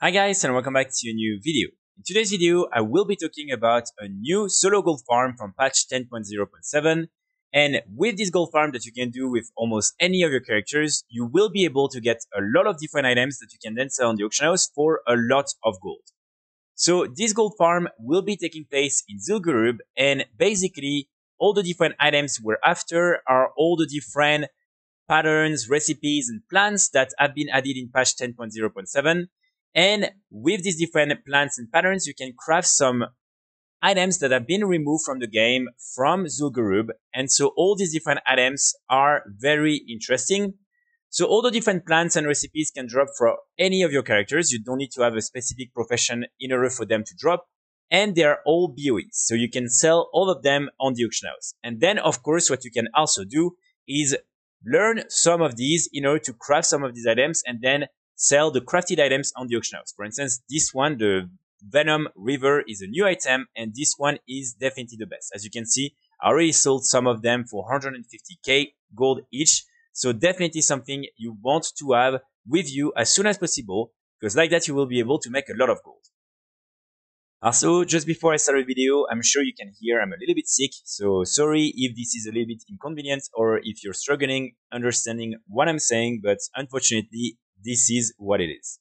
Hi guys and welcome back to a new video. In today's video, I will be talking about a new solo gold farm from patch 10.0.7, and with this gold farm that you can do with almost any of your characters, you will be able to get a lot of different items that you can then sell on the auction house for a lot of gold. So this gold farm will be taking place in Zul'Gurub, and basically all the different items we're after are all the different patterns, recipes, and plants that have been added in patch 10.0.7. And with these different plants and patterns, you can craft some items that have been removed from the game from Zul'Gurub. And so all these different items are very interesting. So all the different plants and recipes can drop for any of your characters. You don't need to have a specific profession in order for them to drop. And they are all BOEs. So you can sell all of them on the auction house. And then, of course, what you can also do is learn some of these in order to craft some of these items and then sell the crafted items on the auction house. For instance, this one, the Venom River, is a new item, and this one is definitely the best. As you can see, I already sold some of them for 150k gold each. So definitely something you want to have with you as soon as possible, because like that you will be able to make a lot of gold. Also, just before I start the video, I'm sure you can hear I'm a little bit sick, so sorry if this is a little bit inconvenient or if you're struggling understanding what I'm saying, but unfortunately, this is what it is.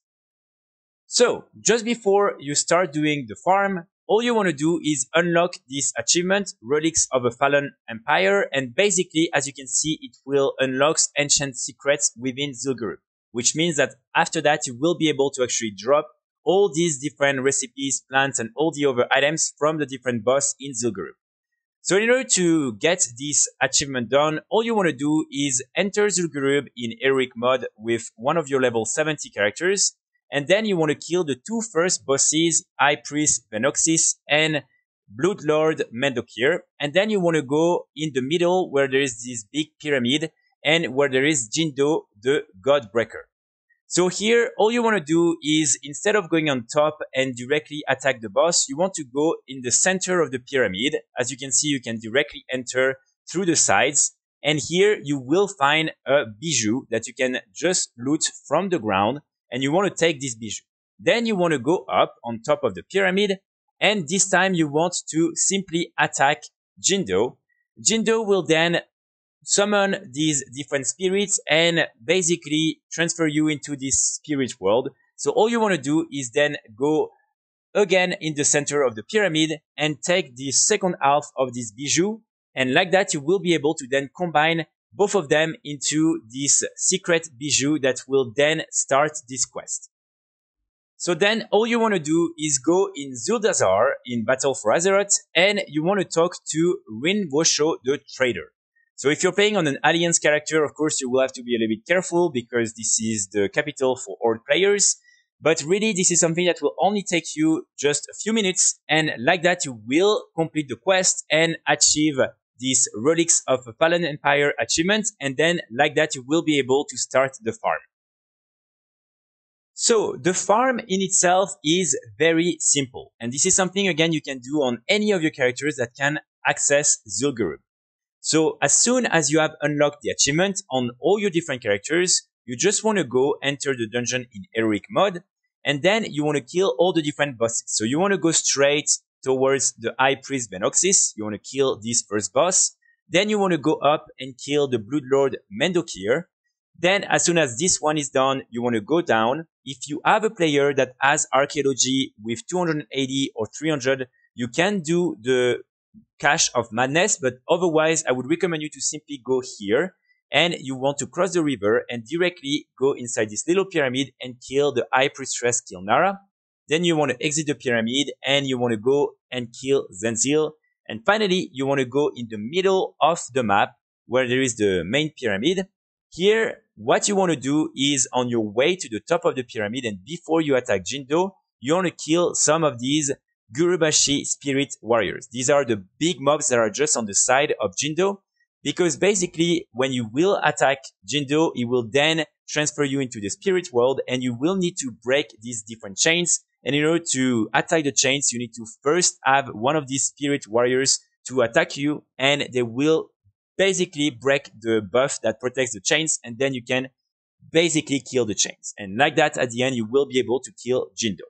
So, just before you start doing the farm, all you want to do is unlock this achievement, Relics of a Fallen Empire, and basically, as you can see, it will unlock ancient secrets within Zul'Gurub, which means that after that, you will be able to actually drop all these different recipes, plants, and all the other items from the different boss in Zul'Gurub. So in order to get this achievement done, all you want to do is enter Zul'Gurub in heroic mode with one of your level 70 characters, and then you want to kill the two first bosses, High Priest Venoxis and Bloodlord Mendokir, and then you want to go in the middle where there is this big pyramid and where there is Jindo the Godbreaker. So here, all you want to do is, instead of going on top and directly attack the boss, you want to go in the center of the pyramid. As you can see, you can directly enter through the sides. And here you will find a bijou that you can just loot from the ground. And you want to take this bijou. Then you want to go up on top of the pyramid. And this time you want to simply attack Jindo. Jindo will then summon these different spirits and basically transfer you into this spirit world. So all you want to do is then go again in the center of the pyramid and take the second half of this bijou. And like that, you will be able to then combine both of them into this secret bijou that will then start this quest. So then all you want to do is go in Zuldazar in Battle for Azeroth, and you want to talk to Rinvosho the Trader. So if you're playing on an Alliance character, of course, you will have to be a little bit careful because this is the capital for all players. But really, this is something that will only take you just a few minutes. And like that, you will complete the quest and achieve this Relics of a Fallen Empire achievement. And then like that, you will be able to start the farm. So the farm in itself is very simple. And this is something, again, you can do on any of your characters that can access Zul'Gurub. So as soon as you have unlocked the achievement on all your different characters, you just want to go enter the dungeon in heroic mode, and then you want to kill all the different bosses. So you want to go straight towards the High Priest Venoxis. You want to kill this first boss. Then you want to go up and kill the Bloodlord Mendokir. Then as soon as this one is done, you want to go down. If you have a player that has archaeology with 280 or 300, you can do the Cache of Madness, but otherwise I would recommend you to simply go here, and you want to cross the river and directly go inside this little pyramid and kill the High Priestess Kilnara. Then you want to exit the pyramid and you want to go and kill Zenzil. And finally, you want to go in the middle of the map where there is the main pyramid. Here, what you want to do is, on your way to the top of the pyramid and before you attack Jindo, you want to kill some of these Gurubashi Spirit Warriors. These are the big mobs that are just on the side of Jindo, because basically when you will attack Jindo, it will then transfer you into the spirit world and you will need to break these different chains. And in order to attack the chains, you need to first have one of these spirit warriors to attack you, and they will basically break the buff that protects the chains, and then you can basically kill the chains. And like that, at the end, you will be able to kill Jindo.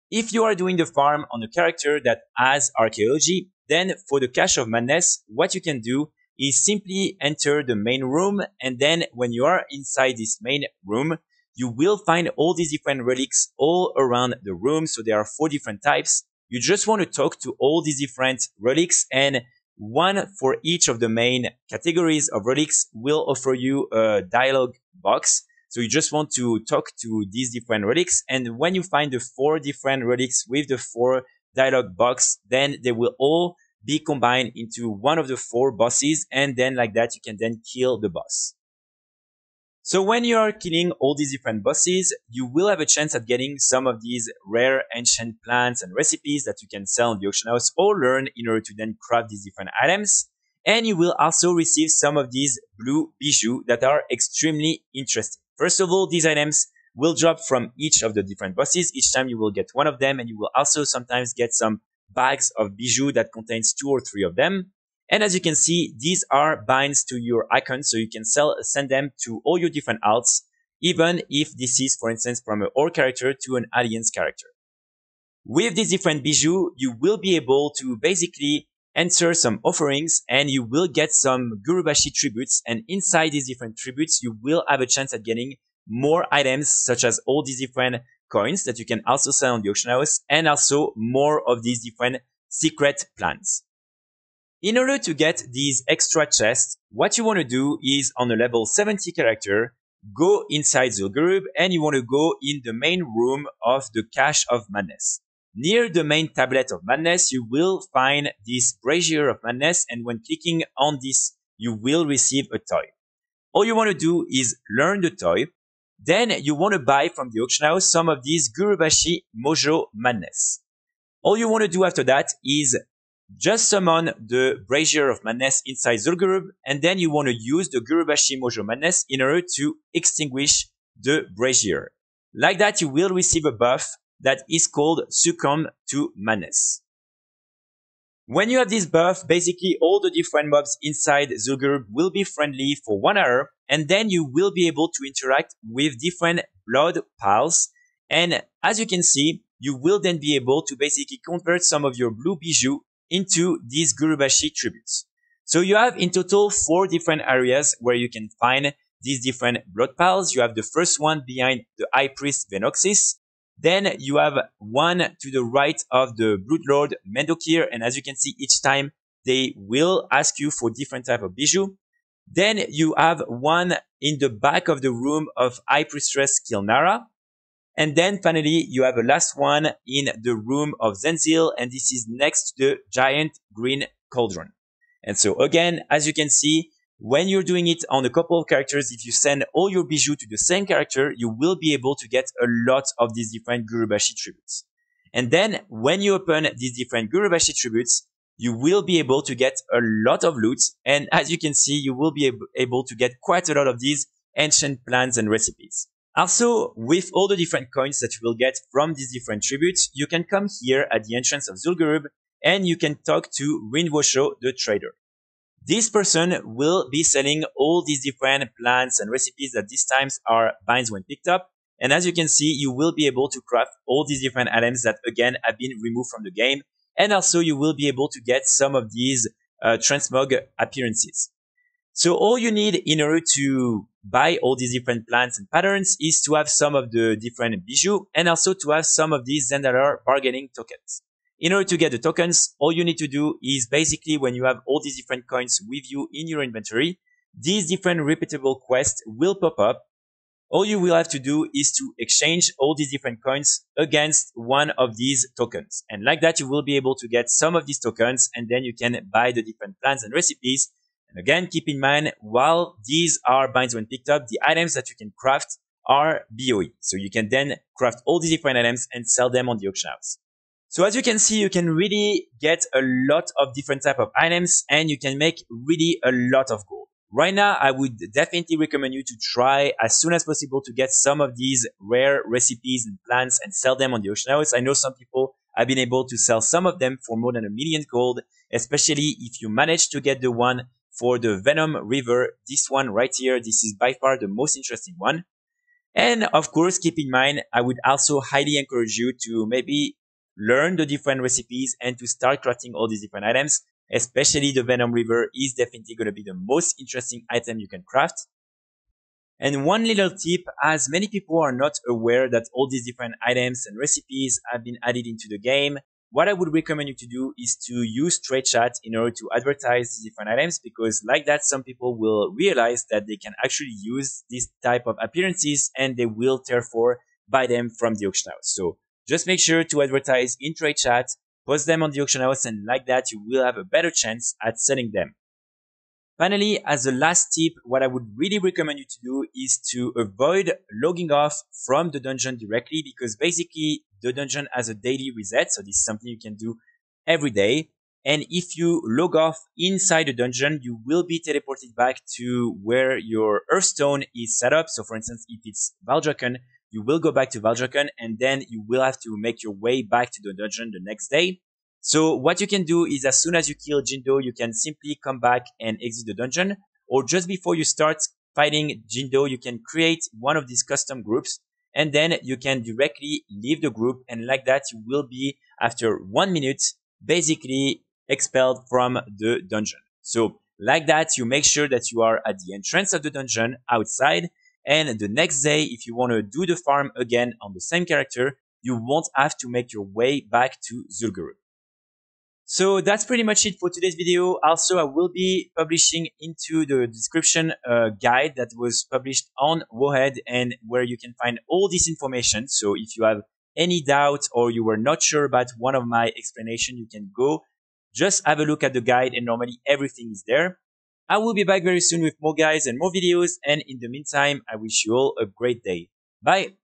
If you are doing the farm on a character that has archaeology, then for the Cache of Madness, what you can do is simply enter the main room, and then when you are inside this main room, you will find all these different relics all around the room. So there are 4 different types. You just want to talk to all these different relics, and one for each of the main categories of relics will offer you a dialogue box. So you just want to talk to these different relics, and when you find the 4 different relics with the 4 dialogue box, then they will all be combined into one of the 4 bosses, and then like that you can then kill the boss. So when you are killing all these different bosses, you will have a chance at getting some of these rare ancient plants and recipes that you can sell in the auction house or learn in order to then craft these different items. And you will also receive some of these blue bijoux that are extremely interesting. First of all, these items will drop from each of the different bosses. Each time you will get one of them, and you will also sometimes get some bags of bijoux that contains 2 or 3 of them. And as you can see, these are binds to your icons, so you can send them to all your different alts, even if this is, for instance, from an orc character to an alliance character. With these different bijoux, you will be able to basically answer some offerings, and you will get some Gurubashi tributes, and inside these different tributes, you will have a chance at getting more items, such as all these different coins that you can also sell on the auction house, and also more of these different secret plants. In order to get these extra chests, what you want to do is on a level 70 character, go inside Zul'Gurub, and you want to go in the main room of the Cache of Madness. Near the main tablet of Madness, you will find this Brazier of Madness, and when clicking on this, you will receive a toy. All you want to do is learn the toy. Then you want to buy from the auction house some of these Gurubashi Mojo Madness. All you want to do after that is just summon the Brazier of Madness inside Zul'Gurub, and then you want to use the Gurubashi Mojo Madness in order to extinguish the Brazier. Like that, you will receive a buff that is called Succumb to Madness. When you have this buff, basically all the different mobs inside Zul'Gurub will be friendly for 1 hour, and then you will be able to interact with different blood piles. And as you can see, you will then be able to basically convert some of your blue bijoux into these Gurubashi tributes. So you have in total 4 different areas where you can find these different blood piles. You have the first one behind the High Priest Venoxis. Then you have one to the right of the Bloodlord Mendokir, and as you can see, each time they will ask you for different type of bijoux. Then you have one in the back of the room of High Priestess Kilnara. And then finally, you have a last one in the room of Zenzil, and this is next to the giant green cauldron. And so again, as you can see, when you're doing it on a couple of characters, if you send all your bijoux to the same character, you will be able to get a lot of these different Gurubashi tributes. And then when you open these different Gurubashi tributes, you will be able to get a lot of loot. And as you can see, you will be able to get quite a lot of these ancient plants and recipes. Also, with all the different coins that you will get from these different tributes, you can come here at the entrance of Zul'Gurub, and you can talk to Rinvosho, the trader. This person will be selling all these different plants and recipes that these times are binds when picked up. And as you can see, you will be able to craft all these different items that again have been removed from the game. And also you will be able to get some of these transmog appearances. So all you need in order to buy all these different plants and patterns is to have some of the different bijoux, and also to have some of these Zendallar bargaining tokens. In order to get the tokens, all you need to do is basically when you have all these different coins with you in your inventory, these different repeatable quests will pop up. All you will have to do is to exchange all these different coins against one of these tokens. And like that, you will be able to get some of these tokens, and then you can buy the different plants and recipes. And again, keep in mind, while these are binds when picked up, the items that you can craft are BOE. So you can then craft all these different items and sell them on the auction house. So as you can see, you can really get a lot of different type of items, and you can make really a lot of gold. Right now, I would definitely recommend you to try as soon as possible to get some of these rare recipes and plants and sell them on the auction house. I know some people have been able to sell some of them for more than 1 million gold, especially if you manage to get the one for the Venom River. This one right here, this is by far the most interesting one. And of course, keep in mind, I would also highly encourage you to maybe learn the different recipes and to start crafting all these different items. Especially the Venom River is definitely going to be the most interesting item you can craft. And one little tip, as many people are not aware that all these different items and recipes have been added into the game, what I would recommend you to do is to use trade chat in order to advertise these different items, because like that, some people will realize that they can actually use this type of appearances and they will therefore buy them from the auction house. So just make sure to advertise in trade chat, post them on the auction house, and like that, you will have a better chance at selling them. Finally, as a last tip, what I would really recommend you to do is to avoid logging off from the dungeon directly, because basically the dungeon has a daily reset. So this is something you can do every day. And if you log off inside the dungeon, you will be teleported back to where your Earthstone is set up. So for instance, if it's Valdraken, you will go back to Valdraken and then you will have to make your way back to the dungeon the next day. So what you can do is as soon as you kill Jindo, you can simply come back and exit the dungeon, or just before you start fighting Jindo, you can create one of these custom groups and then you can directly leave the group, and like that you will be, after 1 minute, basically expelled from the dungeon. So like that, you make sure that you are at the entrance of the dungeon outside, and the next day, if you want to do the farm again on the same character, you won't have to make your way back to Zul'Gurub. So that's pretty much it for today's video. Also, I will be publishing into the description a guide that was published on Wowhead and where you can find all this information. So if you have any doubt or you were not sure about one of my explanation, you can go just have a look at the guide and normally everything is there. I will be back very soon with more guides and more videos. And in the meantime, I wish you all a great day. Bye.